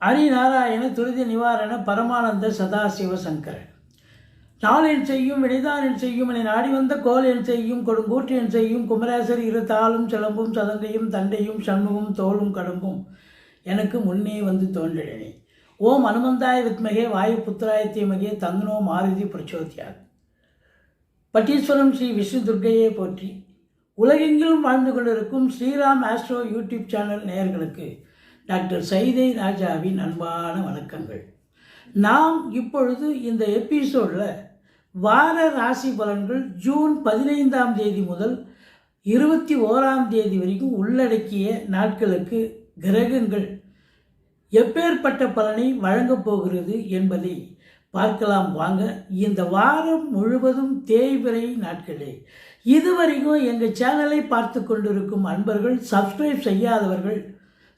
ஹரிநாராயண துரித நிவாரண பரமானந்த சதாசிவ சங்கர நாளென் செய்யும் வினைதானென் செய்யும் என நாடி வந்த கோல் என் செய்யும் கொடுங்கூற்று என் செய்யும் குமரேசர் இரு தாளும் சிலம்பும் சதங்கையும் தண்டையும் சண்முகம் தோளும் கடம்பும் எனக்கு முன்னே வந்து தோன்றினே. ஓம் அனுமந்தாய வித்மகே வாயு புத்திராய தீமகே தந்தனோ மாருதி பிரச்சோதியார். பட்டீஸ்வரம் ஸ்ரீ விஷ்ணு துர்க்கையை போற்றி. உலகெங்கிலும் வாழ்ந்து கொண்டிருக்கும் ஸ்ரீராம் ஆஸ்ட்ரோ யூடியூப் சேனல் நேயர்களுக்கு டாக்டர் சைதை ராஜாவின் அன்பான வணக்கங்கள். நாம் இப்பொழுது இந்த எபிசோடில் வார ராசி பலன்கள் ஜூன் 15ஆம் தேதி முதல் 21ஆம் தேதி வரைக்கும் உள்ளடக்கிய நாட்களுக்கு கிரகங்கள் எப்பேற்பட்ட பலனை வழங்கப் போகிறது என்பதை பார்க்கலாம் வாங்க. இந்த வாரம் முழுவதும் தேய்பிறை நாட்களே. இதுவரைக்கும் எங்கள் சேனலை பார்த்து கொண்டிருக்கும் அன்பர்கள் சப்ஸ்கிரைப் செய்யாதவர்கள்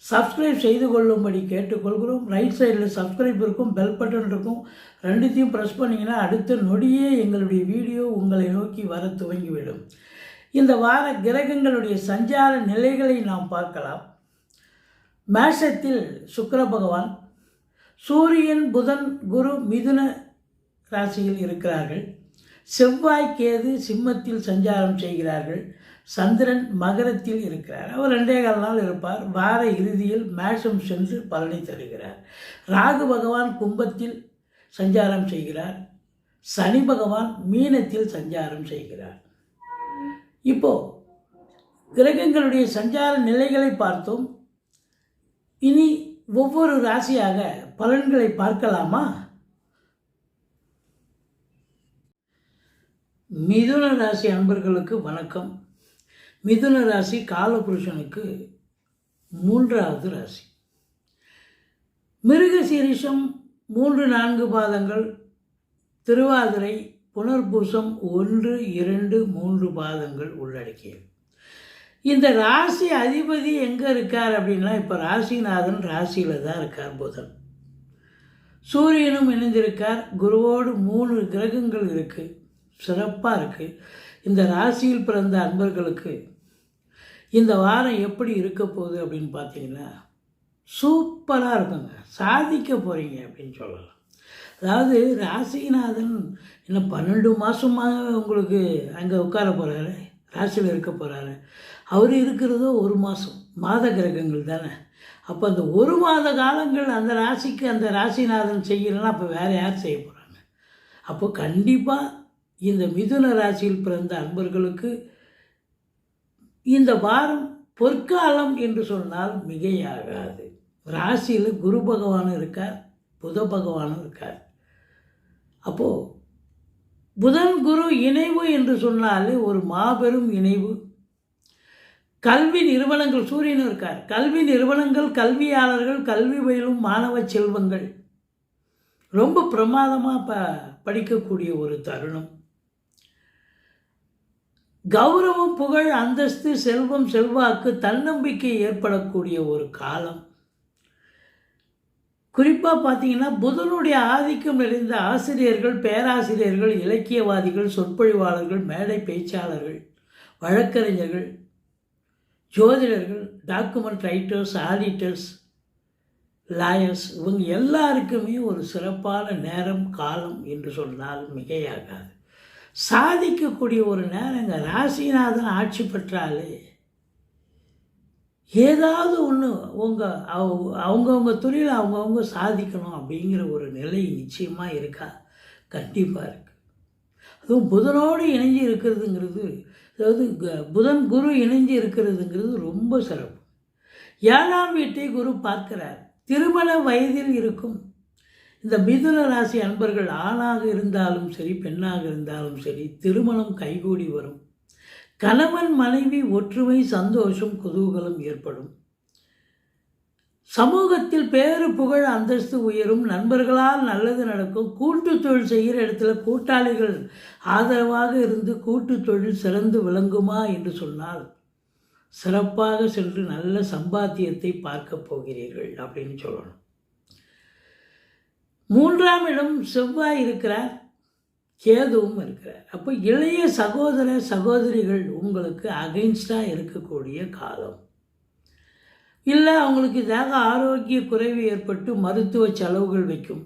சப்ஸ்கிரைப் செய்து கொள்ளும்படி கேட்டுக்கொள்கிறோம். ரைட் சைடில் சப்ஸ்கிரைப் இருக்கும், பெல் பட்டன் இருக்கும். ரெண்டுத்தையும் ப்ரெஸ் பண்ணிங்கன்னா அடுத்த நொடியே எங்களுடைய வீடியோ உங்களை நோக்கி வர துவங்கிவிடும். இந்த வார கிரகங்களுடைய சஞ்சார நிலைகளை நாம் பார்க்கலாம். மேஷத்தில் சுக்கிர பகவான், சூரியன், புதன், குரு மிதுன ராசியில் இருக்கிறார்கள். செவ்வாய், கேது சிம்மத்தில் சஞ்சாரம் செய்கிறார்கள். சந்திரன் மகரத்தில் இருக்கிறார். அவர் 2.25 நாள் இருப்பார். வார இறுதியில் மேஷம் சென்று பலனை தருகிறார். ராகு பகவான் கும்பத்தில் சஞ்சாரம் செய்கிறார். சனி பகவான் மீனத்தில் சஞ்சாரம் செய்கிறார். இப்போ கிரகங்களுடைய சஞ்சார நிலைகளை பார்த்தோம். இனி ஒவ்வொரு ராசியாக பலன்களை பார்க்கலாமா? மிதுன ராசி அன்பர்களுக்கு வணக்கம். மிதுன ராசி காலபுருஷனுக்கு 3வது ராசி. மிருகசீரிஷம் 3-4 பாதங்கள், திருவாதிரை, புனர்பூசம் 1, 2, 3 பாதங்கள் உள்ளடக்கியது. இந்த ராசி அதிபதி எங்கே இருக்கார் அப்படின்னா, இப்போ ராசிநாதன் ராசியில் தான் இருக்கார். புதன் சூரியனும் இணைந்திருக்கார். குருவோடு 3 கிரகங்கள் இருக்குது. சிறப்பாக இருக்குது. இந்த ராசியில் பிறந்த அன்பர்களுக்கு இந்த வாரம் எப்படி இருக்க போகுது அப்படின்னு பார்த்தீங்கன்னா சூப்பராக இருக்குங்க. சாதிக்க போகிறீங்க அப்படின்னு சொல்லலாம். அதாவது ராசிநாதன் இன்னும் 12 மாதமாக உங்களுக்கு அங்கே உட்கார போகிறாரு, ராசியில் இருக்க போகிறாரு. அவர் இருக்கிறதோ 1 மாதம். மாத கிரகங்கள் தானே. அப்போ அந்த 1 மாத காலங்கள் அந்த ராசிக்கு அந்த ராசிநாதன் செய்யலைன்னா அப்போ வேறு யார் செய்ய போகிறாங்க? அப்போது கண்டிப்பாக இந்த மிதுன ராசியில் பிறந்த அன்பர்களுக்கு இந்த வாரம் பொற்காலம் என்று சொன்னால் மிகையாகாது. ராசியில் குரு பகவானும் இருக்கார், புத பகவானும் இருக்கார். அப்போது புதன் குரு இணைவு என்று சொன்னாலே ஒரு மாபெரும் இணைவு. கல்வி நிறுவனங்கள், சூரியனும் இருக்கார். கல்வி நிறுவனங்கள், கல்வியாளர்கள், கல்வி பயிலும் மாணவ செல்வங்கள் ரொம்ப பிரமாதமாக படிக்கக்கூடிய ஒரு தருணம். கௌரவம், புகழ், அந்தஸ்து, செல்வம், செல்வாக்கு, தன்னம்பிக்கை ஏற்படக்கூடிய ஒரு காலம். குறிப்பாக பார்த்தீங்கன்னா புதனுடைய ஆதிக்கம் நிறைந்த ஆசிரியர்கள், பேராசிரியர்கள், இலக்கியவாதிகள், சொற்பொழிவாளர்கள், மேடை பேச்சாளர்கள், வழக்கறிஞர்கள், ஜோதிடர்கள், டாக்குமெண்ட் ரைட்டர்ஸ், ஆடிட்டர்ஸ், லாயர்ஸ், இவங்க எல்லாருக்குமே ஒரு சிறப்பான நேரம், காலம் என்று சொன்னால் மிகையாகாது. சாதிக்கக்கூடிய ஒரு நேரங்க. ராசிநாதன் ஆட்சி பெற்றாலே ஏதாவது ஒன்று அவங்கவுங்க தொழில் அவங்கவுங்க சாதிக்கணும் அப்படிங்கிற ஒரு நிலை நிச்சயமாக இருக்கா? கண்டிப்பாக இருக்குது. அதுவும் புதனோடு இணைஞ்சு இருக்கிறதுங்கிறது, அதாவது புதன் குரு இணைஞ்சு இருக்கிறதுங்கிறது ரொம்ப சிறப்பு. 7ஆம் வீட்டை குரு பார்க்கிறார். திருமண வயதில் இருக்கும் இந்த மிதுன ராசி அன்பர்கள் ஆணாக இருந்தாலும் சரி, பெண்ணாக இருந்தாலும் சரி, திருமணம் கைகூடி வரும். கணவன் மனைவி ஒற்றுமை, சந்தோஷம், குதூகலம் ஏற்படும். சமூகத்தில் பேரு, புகழ், அந்தஸ்து உயரும். நண்பர்களால் நல்லது நடக்கும். கூட்டு தொழில் செய்கிற இடத்துல கூட்டாளிகள் ஆதரவாக இருந்து கூட்டு தொழில் சிறந்து விளங்குமா என்று சொன்னால் சிறப்பாக சென்று நல்ல சம்பாத்தியத்தை பார்க்க போகிறீர்கள் அப்படின்னு சொல்லணும். 3ஆம் இடம் செவ்வாய் இருக்கிறார், கேதுவும் இருக்கிறார். அப்போ இளைய சகோதர சகோதரிகள் உங்களுக்கு அகைன்ஸ்டாக இருக்கக்கூடிய காலம். இல்லை அவங்களுக்கு தேக ஆரோக்கிய குறைவு ஏற்பட்டு மருத்துவ செலவுகள் வைக்கும்.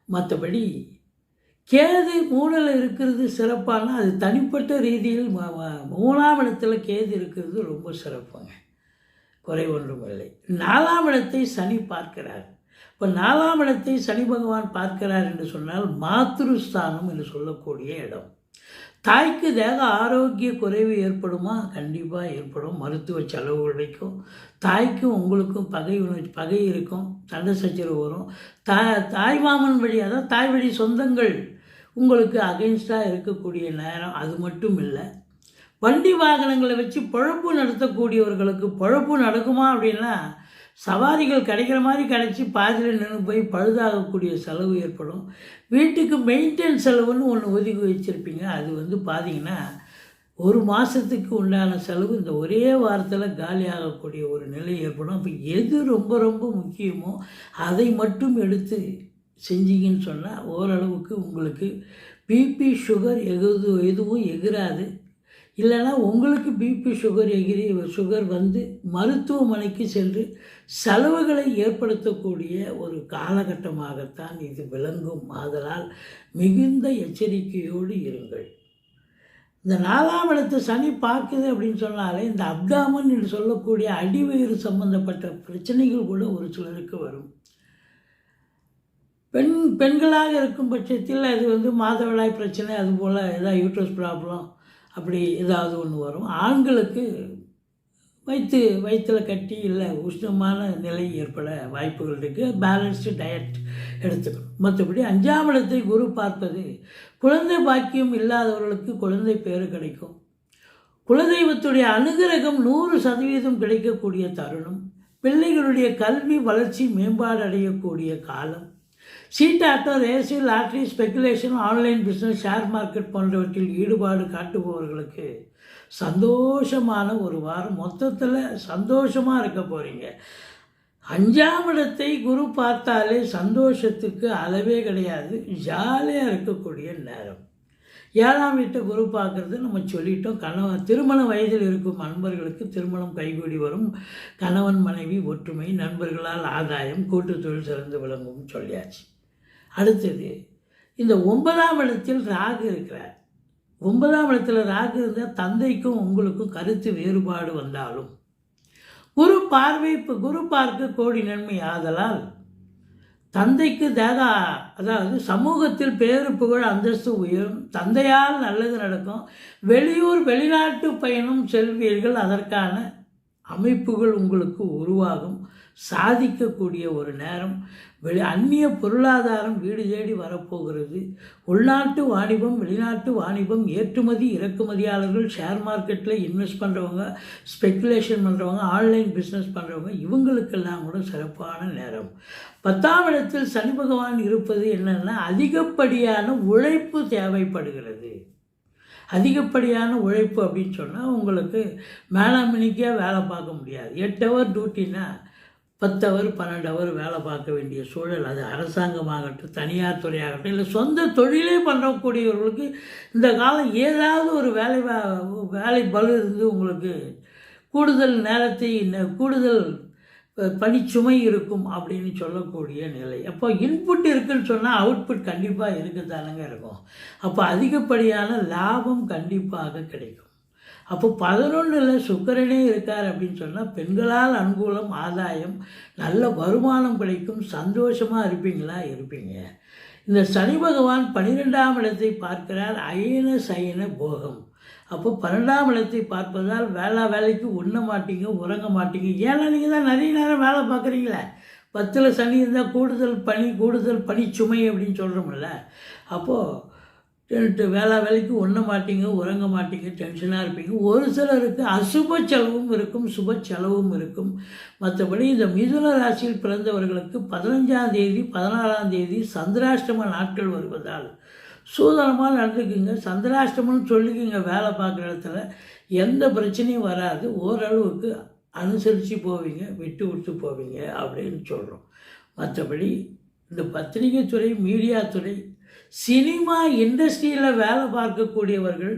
மற்றபடி கேது 3ல் இருக்கிறது சிறப்பான, அது தனிப்பட்ட ரீதியில் 3ஆம் இடத்துல கேது இருக்கிறது ரொம்ப சிறப்புங்க, குறை ஒன்றும் இல்லை. 4ஆம் இடத்தை சனி பார்க்கிறார். இப்போ 4ஆம் இடத்தை சனி பகவான் பார்க்கிறார் என்று சொன்னால் மாத்ருஸ்தானம் என்று சொல்லக்கூடிய இடம். தாய்க்கு தேக ஆரோக்கிய குறைவு ஏற்படுமா? கண்டிப்பாக ஏற்படும். மருத்துவ செலவுகள் வைக்கும். தாய்க்கும் உங்களுக்கும் பகை இருக்கும், சண்டை சச்சரவு வரும். தாய் மாமன் வழி, அதாவது தாய் வழி சொந்தங்கள் உங்களுக்கு அகெயின்ஸ்டாக இருக்கக்கூடிய நேரம். அது மட்டும் இல்லை, வண்டி வாகனங்களை வச்சு பொழப்பு நடத்தக்கூடியவர்களுக்கு பொழப்பு நடக்குமா அப்படின்னா, சவாரிகள் கிடைக்கிற மாதிரி கிடைச்சி பாதியில் நின்று போய் பழுதாகக்கூடிய செலவு ஏற்படும். வீட்டுக்கு மெயின்டெனன்ஸ் செலவுன்னு ஒன்று ஒதுக்கி வச்சுருப்பீங்க, அது பார்த்தீங்கன்னா ஒரு மாதத்துக்கு உண்டான செலவு இந்த ஒரே வாரத்தில் காலி ஆகக்கூடிய ஒரு நிலை ஏற்படும். அப்போ எது ரொம்ப ரொம்ப முக்கியமோ அதை மட்டும் எடுத்து செஞ்சீங்கன்னு சொன்னால் ஓரளவுக்கு உங்களுக்கு பிபி சுகர் எதுவும் எகிராது. இல்லைன்னா உங்களுக்கு பிபி சுகர் வந்து மருத்துவமனைக்கு சென்று செலவுகளை ஏற்படுத்தக்கூடிய ஒரு காலகட்டமாகத்தான் இது விளங்கும். ஆதலால் மிகுந்த எச்சரிக்கையோடு இருங்கள். இந்த 4ஆம் இடத்தை சனி பார்க்குது அப்படின்னு சொன்னாலே இந்த அப்டாமன் என்று சொல்லக்கூடிய அடிவயிறு சம்பந்தப்பட்ட பிரச்சனைகள் கூட ஒரு சிலருக்கு வரும். பெண்களாக இருக்கும் பட்சத்தில் அது வந்து மாதவிடாய் பிரச்சனை, அதுபோல் ஏதாவது யூட்ரஸ் ப்ராப்ளம் அப்படி ஏதாவது ஒன்று வரும். ஆண்களுக்கு வயிற்றில் கட்டி இல்லை உஷ்ணமான நிலை ஏற்பட வாய்ப்புகள் இருக்குது. பேலன்ஸ்டு டயட் எடுத்துக்கணும். மற்றபடி 5ஆம் இடத்தை குரு பார்ப்பது குழந்தை பாக்கியம் இல்லாதவர்களுக்கு குழந்தை பேறு கிடைக்கும். குலதெய்வத்துடைய அனுகிரகம் 100% கிடைக்கக்கூடிய தருணம். பிள்ளைகளுடைய கல்வி வளர்ச்சி மேம்பாடு அடையக்கூடிய காலம். சீட்டாட்டம், race, lottery, speculation, online business, share market போன்றவற்றில் ஈடுபாடு காட்டுபவர்களுக்கு சந்தோஷமான ஒரு வாரம். மொத்தத்தில் சந்தோஷமாக இருக்க போகிறீங்க. 5ஆம் இடத்தை குரு பார்த்தாலே சந்தோஷத்துக்கு அளவே கிடையாது. ஜாலியாக இருக்கக்கூடிய நேரம். 7ஆம் வீட்டை குரு பார்க்குறது நம்ம சொல்லிட்டோம். திருமண வயதில் இருக்கும் அன்பர்களுக்கு திருமணம் கைகூடி வரும். கணவன் மனைவி ஒற்றுமை, நண்பர்களால் ஆதாயம், கூட்டு தொழில் சிறந்து விளங்கும் சொல்லியாச்சு. அடுத்தது இந்த 9ஆம் இடத்தில் ராகு இருக்கிறார். 9ஆம் இடத்துல ராகு இருந்தால் தந்தைக்கும் உங்களுக்கும் கருத்து வேறுபாடு வந்தாலும் குரு பார்க்க கோடி நன்மை. ஆதலால் தந்தைக்கு அதாவது சமூகத்தில் பேரு புகழ் அந்தஸ்து உயரும். தந்தையால் நல்லது நடக்கும். வெளிநாட்டு பயணம் செல்வீர்கள். அதற்கான அமைப்புகள் உங்களுக்கு உருவாகும். சாதிக்கக்கூடிய ஒரு நேரம். அந்நிய பொருளாதாரம் வீடு தேடி வரப்போகிறது. உள்நாட்டு வாணிபம், வெளிநாட்டு வாணிபம், ஏற்றுமதி இறக்குமதியாளர்கள், ஷேர் மார்க்கெட்டில் இன்வெஸ்ட் பண்ணுறவங்க, ஸ்பெக்குலேஷன் பண்ணுறவங்க, ஆன்லைன் பிஸ்னஸ் பண்ணுறவங்க, இவங்களுக்கெல்லாம் கூட சிறப்பான நேரம். 10ஆம் இடத்தில் சனி பகவான் இருப்பது என்னென்னா, அதிகப்படியான உழைப்பு தேவைப்படுகிறது. அதிகப்படியான உழைப்பு அப்படின்னு சொன்னால் உங்களுக்கு மேலாமணிக்காக வேலை பார்க்க முடியாது. 8 ஹவர் டியூட்டின்னா 10 ஹவர் 12 ஹவர் வேலை பார்க்க வேண்டிய சூழல். அது அரசாங்கமாகட்டும், தனியார் துறையாகட்டும், இல்லை சொந்த தொழிலே பண்ணக்கூடியவர்களுக்கு இந்த காலம் ஏதாவது ஒரு வேலை பளு இருந்து உங்களுக்கு கூடுதல் நேரத்தை கூடுதல் பணிச்சுமை இருக்கும் அப்படின்னு சொல்லக்கூடிய நிலை. அப்போ இன்புட் இருக்குன்னு சொன்னால் அவுட்புட் கண்டிப்பாக இருக்கத்தானங்க இருக்கும். அப்போ அதிகப்படியான லாபம் கண்டிப்பாக கிடைக்கும். அப்போ 11ல் சுக்கிரனே இருக்கார் அப்படின்னு சொன்னால் பெண்களால் அனுகூலம், ஆதாயம், நல்ல வருமானம் கிடைக்கும். சந்தோஷமாக இருப்பீங்க. இந்த சனி பகவான் 12ஆம் இடத்தை பார்க்கிறார். அயன சயன போகம். அப்போ 12ஆம் இடத்தை பார்ப்பதால் வேலைக்கு உண்ண மாட்டீங்க, உறங்க மாட்டீங்க. ஏன்னா நீங்கள் தான் நிறைய நேரம் வேலை பார்க்குறீங்களே. 10ல் சனி இருந்தால் கூடுதல் பணி சுமை அப்படின்னு சொல்கிறோம்ல. அப்போது வேலைக்கு உண்ண மாட்டீங்க, உறங்க மாட்டீங்க, டென்ஷனாக இருப்பீங்க. ஒரு சிலருக்கு அசுப செலவும் இருக்கும், சுப செலவும் இருக்கும். மற்றபடி இந்த மிதுன ராசியில் பிறந்தவர்களுக்கு 15ஆம் தேதி 16ஆம் தேதி சந்திராஷ்டம நாட்கள் வருவதால் சூதனமாக நடந்துக்குங்க. சந்திராஷ்டமம்னு சொல்லிக்கிங்க. வேலை பார்க்குற இடத்துல எந்த பிரச்சனையும் வராது. ஓரளவுக்கு அனுசரித்து போவீங்க, விட்டு விட்டு போவீங்க அப்படின்னு சொல்கிறோம். மற்றபடி இந்த பத்திரிகை துறை, மீடியா துறை, சினிமா இண்டஸ்ட்ரியில் வேலை பார்க்கக்கூடியவர்கள்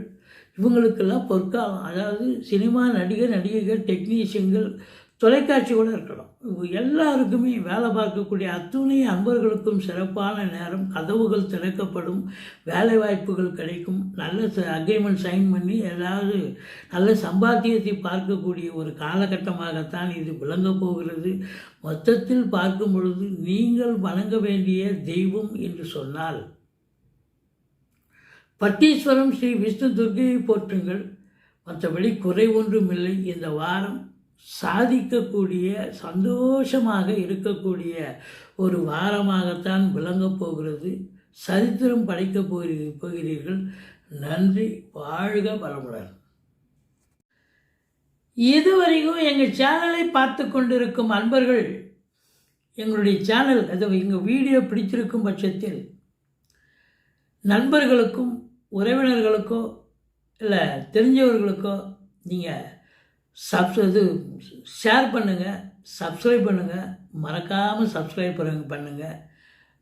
இவங்களுக்கெல்லாம் பொற்காலம். அதாவது சினிமா நடிகர்கள், டெக்னீஷியன்கள், தொலைக்காட்சி கூட இருக்கலாம். எல்லாருக்குமே வேலை பார்க்கக்கூடிய அத்துணை அன்பர்களுக்கும் சிறப்பான நேரம். கதவுகள் திறக்கப்படும், வேலை வாய்ப்புகள் கிடைக்கும், நல்ல அக்ரிமெண்ட் சைன் பண்ணி ஏதாவது நல்ல சம்பாத்தியத்தை பார்க்கக்கூடிய ஒரு காலகட்டமாகத்தான் இது விளங்கப் போகிறது. மொத்தத்தில் பார்க்கும் பொழுது நீங்கள் வணங்க வேண்டிய தெய்வம் என்று சொன்னால் பட்டீஸ்வரம் ஸ்ரீ விஷ்ணு துர்க்கையை போற்றுங்கள். மற்றபடி குறை ஒன்றுமில்லை. இந்த வாரம் சாதிக்கக்கூடிய, சந்தோஷமாக இருக்கக்கூடிய ஒரு வாரமாகத்தான் விளங்கப் போகிறது. சரித்திரம் படைக்கப் போகிறீர்கள். நன்றி. வாழ்க வளமுடன். இதுவரைக்கும் எங்கள் சேனலை பார்த்து கொண்டிருக்கும் அன்பர்கள், எங்களுடைய சேனல் எங்கள் வீடியோ பிடிச்சிருக்கும் பட்சத்தில் நண்பர்களுக்கும் உறவினர்களுக்கோ இல்லை தெரிஞ்சவர்களுக்கோ நீங்கள் ஷேர் பண்ணுங்கள், சப்ஸ்கிரைப் பண்ணுங்கள். மறக்காமல் சப்ஸ்கிரைப் பண்ணுங்கள்.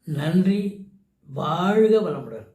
நன்றி. வாழ்க வளமுடன்.